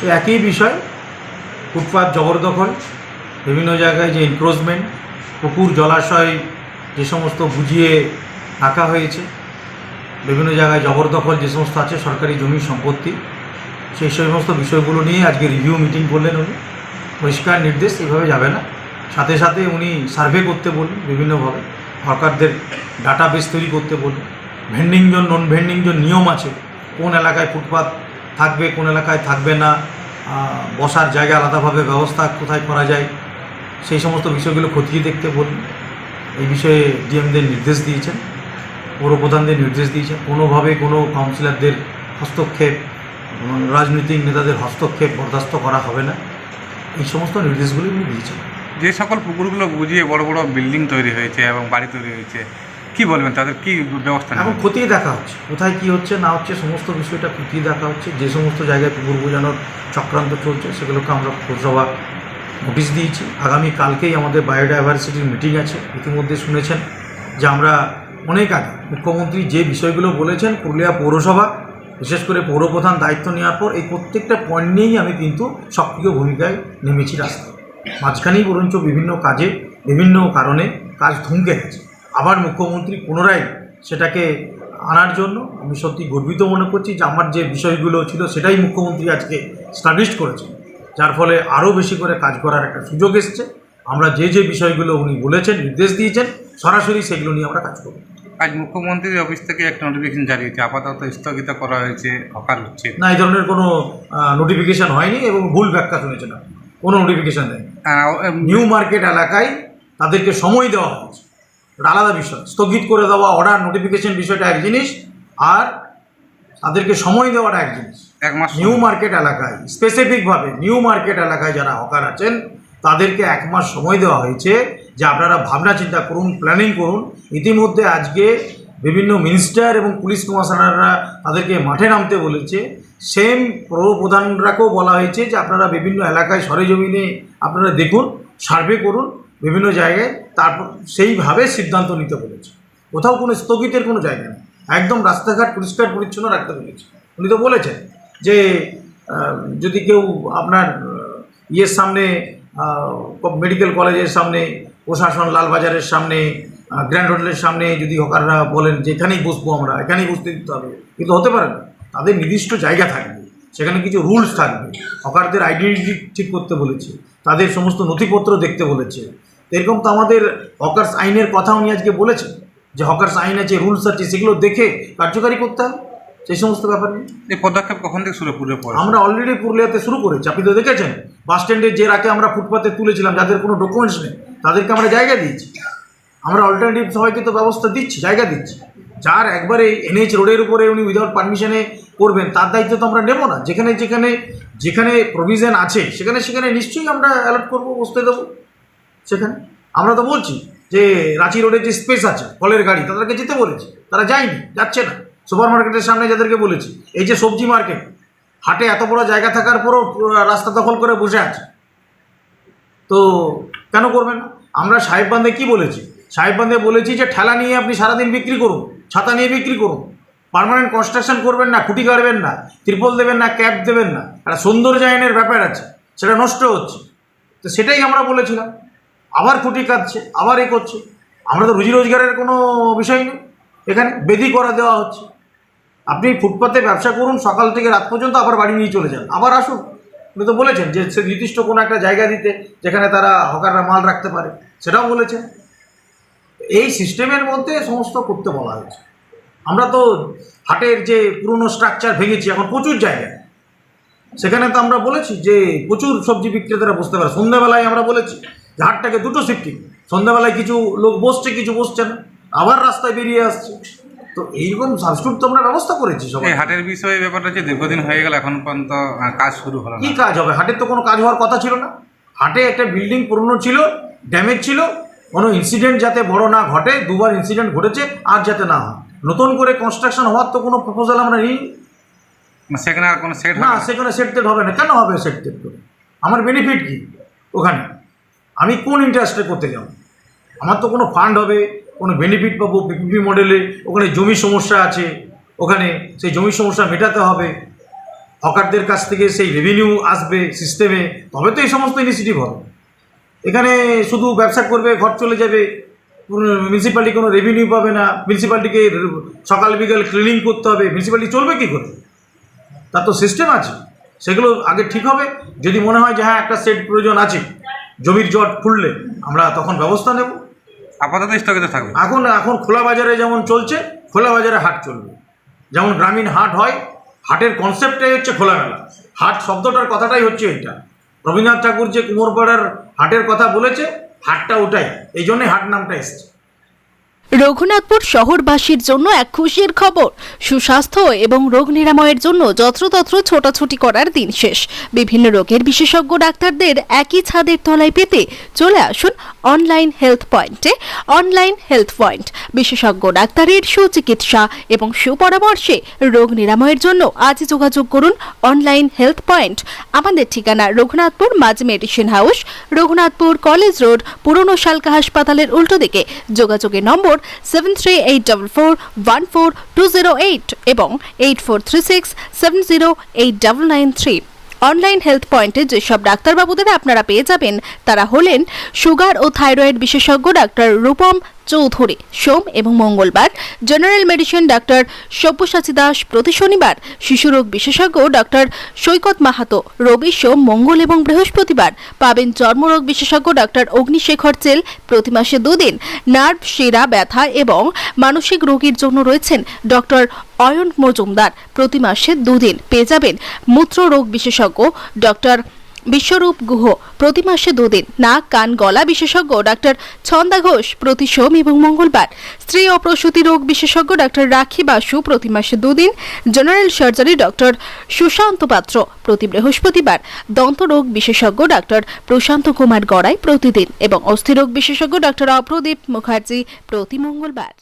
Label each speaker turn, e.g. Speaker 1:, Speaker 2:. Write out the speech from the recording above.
Speaker 1: একই বিষয়, ফুটপাত জবরদখল, বিভিন্ন জায়গায় যে এনক্রোচমেন্ট, পুকুর জলাশয় যে সমস্ত বুঝিয়ে রাখা হয়েছে, বিভিন্ন জায়গায় জবরদখল যে সমস্ত আছে সরকারি জমি সম্পত্তি, সেই সমস্ত বিষয়গুলো নিয়ে আজকে রিভিউ মিটিং করলেন উনি। পরিষ্কার নির্দেশ, এইভাবে যাবে না। সাথে সাথে উনি সার্ভে করতে বললেন, বিভিন্নভাবে হকারদের ডাটাবেস তৈরি করতে বললেন। ভেন্ডিং জোন, নন ভেন্ডিং জোন নিয়ম আছে, কোন এলাকায় ফুটপাত থাকবে, কোন এলাকায় থাকবে না, বসার জায়গা আলাদাভাবে ব্যবস্থা কোথায় করা যায়, সেই সমস্ত বিষয়গুলো খতিয়ে দেখতে বললেন। এই বিষয়ে ডিএমদের নির্দেশ দিয়েছেন, পৌরপ্রধানদের নির্দেশ দিয়েছেন। কোনোভাবে কোনো কাউন্সিলরদের হস্তক্ষেপ, রাজনৈতিক নেতাদের হস্তক্ষেপ বরদাস্ত করা হবে না, এই সমস্ত নির্দেশগুলি উনি দিয়েছেন।
Speaker 2: যে সকল পুকুরগুলো বুঝিয়ে বড় বড় বিল্ডিং তৈরি হয়েছে এবং বাড়ি তৈরি হয়েছে, কি বলবেন, তাদের কি ব্যবস্থা
Speaker 1: এখন খতিয়ে দেখা হচ্ছে, কোথায় কী হচ্ছে না হচ্ছে সমস্ত বিষয়টা খতিয়ে দেখা হচ্ছে। যে সমস্ত জায়গায় পুকুর বোঝানোর চক্রান্ত চলছে সেগুলোকে আমরা পৌরসভা নোটিশ দিয়েছি। আগামী কালকেই আমাদের বায়োডাইভার্সিটির মিটিং আছে। ইতিমধ্যে শুনেছেন যে আমরা অনেক আগে মুখ্যমন্ত্রী যে বিষয়গুলো বলেছেন, পুরুলিয়া পৌরসভা বিশেষ করে পৌরপ্রধান দায়িত্ব নেওয়ার পর এই প্রত্যেকটা পয়েন্ট নিয়েই আমি কিন্তু সক্রিয় ভূমিকায় নেমেছি রাস্তায়। মাঝখানেই বরঞ্চ বিভিন্ন কাজে, বিভিন্ন কারণে কাজ থমকে গেছে। আবার মুখ্যমন্ত্রী পুনরায় সেটাকে আনার জন্য আমি সত্যি গর্বিত মনে করছি যে আমার যে বিষয়গুলো ছিল সেটাই মুখ্যমন্ত্রী আজকে স্টাবলিশ করেছেন, যার ফলে আরও বেশি করে কাজ করার একটা সুযোগ এসছে। আমরা যে যে বিষয়গুলো উনি বলেছেন, নির্দেশ দিয়েছেন, সরাসরি সেগুলো নিয়ে আমরা কাজ করব।
Speaker 2: আজ মুখ্যমন্ত্রীর অফিস থেকে একটা নোটিফিকেশন জারি হয়েছে, আপাতত স্থগিত করা হয়েছে হকার হচ্ছে
Speaker 1: না, এই ধরনের কোনো নোটিফিকেশান হয়নি এবং ভুল ব্যাখ্যা শুনেছেন। কোনো নোটিফিকেশান দেয়নি। নিউ মার্কেট এলাকায় তাদেরকে সময় দেওয়া হয়েছে, এটা আলাদা বিষয়। স্থগিত করে দেওয়া, অর্ডার, নোটিফিকেশন বিষয়টা এক জিনিস, আর তাদেরকে সময় দেওয়াটা এক জিনিস।
Speaker 2: এক মাস
Speaker 1: নিউ মার্কেট এলাকায় স্পেসিফিকভাবে নিউ মার্কেট এলাকায় যারা হকার আছেন তাদেরকে 1 মাস সময় দেওয়া হয়েছে যে আপনারা ভাবনা চিন্তা করুন, প্ল্যানিং করুন। ইতিমধ্যে আজকে বিভিন্ন মিনিস্টার এবং পুলিশ কমিশনাররা তাদেরকে মাঠে নামতে বলেছে। সেম পৌরপ্রধানরাকেও বলা হয়েছে যে আপনারা বিভিন্ন এলাকায় সরেজমিনে আপনারা দেখুন, সার্ভে করুন বিভিন্ন জায়গায়, তারপর সেইভাবে সিদ্ধান্ত নিতে বলেছে। কোথাও কোনো স্থগিতের কোনো জায়গা নেই, একদম রাস্তাঘাট পরিষ্কার পরিচ্ছন্ন রাখতে বলেছে। উনি তো বলেছেন যে যদি কেউ আপনার ইয়ের সামনে, মেডিকেল কলেজের সামনে, প্রশাসন লালবাজারের সামনে, গ্র্যান্ড হোটেলের সামনে যদি হকাররা বলেন যে এখানেই বসবো, আমরা এখানেই বসতে দিতে হবে, কিন্তু হতে পারে না। তাদের নির্দিষ্ট জায়গা থাকবে, সেখানে কিছু রুলস থাকবে। হকারদের আইডেন্টিটি ঠিক করতে বলেছে, তাদের সমস্ত নথিপত্র দেখতে বলেছে। এরকম তো আমাদের হকার্স আইনের কথা উনি আজকে বলেছেন যে হকার্স আইন আছে, রুলস আছে, সেগুলো দেখে কার্যকারী করতে হবে। সেই সমস্ত ব্যাপার নিয়ে
Speaker 2: এই পদক্ষেপ কখন থেকে শুরু পুরো?
Speaker 1: আমরা অলরেডি পুরুলিয়াতে শুরু করেছি। আপনি তো দেখেছেন বাস স্ট্যান্ডে যে রাতে আমরা ফুটপাতে তুলেছিলাম, যাদের কোনো ডকুমেন্টস নেই তাদেরকে আমরা জায়গা দিয়েছি। আমরা অল্টারনেটিভ সবাইকে তো ব্যবস্থা দিচ্ছি, জায়গা দিচ্ছি। যার একবারে এনএইচ রোডের উপরে উনি উইদাউট পারমিশনে করবেন তার দায়িত্ব তো আমরা নেব না। যেখানে যেখানে যেখানে প্রভিশন আছে সেখানে সেখানে নিশ্চয়ই আমরা অ্যালার্ট করবো, বসতে দেবো সেখানে। আমরা তো বলছি যে রাঁচি রোডের যে স্পেস আছে ফলের গাড়ি, তাদেরকে যেতে বলেছি, তারা যায়নি, যাচ্ছে না। সুপার মার্কেটের সামনে যাদেরকে বলেছি, এই যে সবজি মার্কেট, হাটে এত বড় জায়গা থাকার পরও রাস্তা দখল করে বসে আছে, তো কেন করবেন না? আমরা সাহেববান্ধে কি বলেছি? সাহেববান্ধে বলেছি যে ঠেলা নিয়ে আপনি সারাদিন বিক্রি করুন, ছাতা নিয়ে বিক্রি করুন, পার্মানেন্ট কনস্ট্রাকশন করবেন না, খুঁটি গাড়বেন না, ত্রিপল দেবেন না, ক্যাপ দেবেন না। একটা সৌন্দর্যায়নের ব্যাপার আছে, সেটা নষ্ট হচ্ছে। তো সেটাই আমরা বলেছিলাম। আবার খুঁটি কাটছে, আবার এ করছে। আমরা তো রুজি রোজগারের কোনো বিষয় নেই, এখানে বেদি করা দেওয়া হচ্ছে। আপনি ফুটপাতে ব্যবসা করুন সকাল থেকে রাত পর্যন্ত, আবার বাড়ি নিয়ে চলে যান, আবার আসুন। উনি তো বলেছেন যে সে নির্দিষ্ট কোনো একটা জায়গা দিতে যেখানে তারা হকাররা মাল রাখতে পারে, সেটাও বলেছেন। এই সিস্টেমের মধ্যে সমস্ত করতে বলা হয়েছে। আমরা তো হাটের যে পুরনো স্ট্রাকচার ভেঙেছি, এখন প্রচুর জায়গায়, সেখানে তো আমরা বলেছি যে প্রচুর সবজি বিক্রেতারা বসতে পারে। সন্ধ্যাবেলায় আমরা বলেছি যে হাটটাকে দুটো শিফটিং, সন্ধ্যাবেলায় কিছু লোক বসছে, কিছু বসছে না, আবার রাস্তায় বেরিয়ে আসছে। তো এইরকম সাবস্টিটিউট তো আমরা ব্যবস্থা করেছি সবাই।
Speaker 2: এই হাটের বিষয়ে ব্যাপারটা হচ্ছে দীর্ঘদিন হয়ে গেল, এখন পর্যন্ত কাজ শুরু হলো না।
Speaker 1: কী কাজ হবে? হাটের তো কোনো কাজ হওয়ার কথা ছিল না। হাটে একটা বিল্ডিং পুরনো ছিল, ড্যামেজ ছিল, কোনো ইনসিডেন্ট যাতে বড় না ঘটে, 2বার ইনসিডেন্ট ঘটেছে, আর যাতে না হয়। নতুন করে কনস্ট্রাকশন হওয়ার তো কোনো প্রপোজাল আমরা নিই
Speaker 2: সেখানে আর কোনো সেট
Speaker 1: না। সেখানে সেট টেট হবে না। কেন হবে সেট টেট করে? আমার বেনিফিট কী ওখানে? আমি কোন ইন্টারেস্টে করতে যাব? আমার তো কোনো ফান্ড হবে, কোনো বেনিফিট পাবো পিপিপি মডেলে। ওখানে জমির সমস্যা আছে, ওখানে সেই জমির সমস্যা মেটাতে হবে। হকারদের কাছ থেকে সেই রেভিনিউ আসবে সিস্টেমে, তবে তো এই সমস্ত ইনিশিয়েটিভ হবে। এখানে শুধু ব্যবসা করবে, ঘর চলে যাবে, মিউনিসিপ্যালিটি কোনো রেভিনিউ পাবে না, মিউনিসিপ্যালিটিকে সকাল বিকাল ক্লিনিং করতে হবে, মিউনিসিপ্যালিটি চলবে কী করে? তার তো সিস্টেম আছে, সেগুলো আগে ঠিক হবে। যদি মনে হয় যে হ্যাঁ একটা সেট প্রয়োজন আছে, জমির জট খুললে আমরা তখন ব্যবস্থা নেব।
Speaker 2: আপাতত স্থগিত থাকবে।
Speaker 1: এখন খোলা বাজারে যেমন চলছে, খোলা বাজারে হাট চলবে। যেমন গ্রামীণ হাট হয়, হাটের কনসেপ্টটাই হচ্ছে খোলামেলা। হাট শব্দটার কথাটাই হচ্ছে এইটা। রবীন্দ্রনাথ ঠাকুর যে কুমোরপাড়ার হাটের কথা বলেছে, হাটটা ওটাই, এই জন্যই হাট নামটা এসছে।
Speaker 3: রঘুনাথপুর শহরবাসীর জন্য এক খুশির খবর। সুস্বাস্থ্য এবং রোগ নিরাময়ের জন্য যত্রতত্র ছোটাছুটি করার দিন শেষ। বিভিন্ন রোগের বিশেষজ্ঞ ডাক্তারদের একই ছাদের তলায় পেতে চলে আসুন অনলাইন হেলথ পয়েন্টে। অনলাইন হেলথ পয়েন্ট বিশেষজ্ঞ ডাক্তারের সুচিকিৎসা এবং সুপরামর্শে রোগ নিরাময়ের জন্য আজই যোগাযোগ করুন অনলাইন হেলথ পয়েন্ট। আমাদের ঠিকানা রঘুনাথপুর মাঝ medicine house, Raghunathpur college road, পুরনো শালকা হাসপাতালের উল্টো দিকে। যোগাযোগের নম্বর 7384414208 এবং 8436708993। অনলাইন হেলথ পয়েন্টে যেসব ডাক্তারবাবুদের আপনারা পেয়ে যাবেন তারা হলেন সুগার ও থাইরয়েড বিশেষজ্ঞ ডাক্তার রূপম চৌধুরী সোম এবং মঙ্গলবার, general medicine doctor Sabyasachi Das প্রতি শনিবার, শিশুরোগ বিশেষজ্ঞ ডাক্তার সৈকত মাহাতো রবি, সোম, মঙ্গল এবং বৃহস্পতিবার। পাবেন চর্মরোগ বিশেষজ্ঞ ডাক্তার অগ্নিশেখর চেল প্রতি মাসে 2 দিন। নার্ভ, শিরা ব্যথা এবং মানসিক রোগীর জন্য রয়েছেন ডক্টর অয়ন মজুমদার প্রতি মাসে 2 দিন। পেয়ে যাবেন মূত্র রোগ বিশেষজ্ঞ ডক্টর বিশ্বরূপ গুহ প্রতি মাসে 2 দিন। নাক, কান, গলা বিশেষজ্ঞ ডাক্তার ছন্দা ঘোষ প্রতি সোম এবং মঙ্গলবার। স্ত্রী ও প্রসূতি রোগ বিশেষজ্ঞ ডাক্তার রাখি বাসু প্রতি মাসে 2 দিন। জেনারেল সার্জারি ডক্টর সুশান্ত পাত্র প্রতি বৃহস্পতিবার। দন্ত রোগ বিশেষজ্ঞ ডাক্তার প্রশান্ত কুমার গড়াই প্রতিদিন এবং অস্থিরোগ বিশেষজ্ঞ ডাক্তার অপ্রদীপ মুখার্জি প্রতি মঙ্গলবার।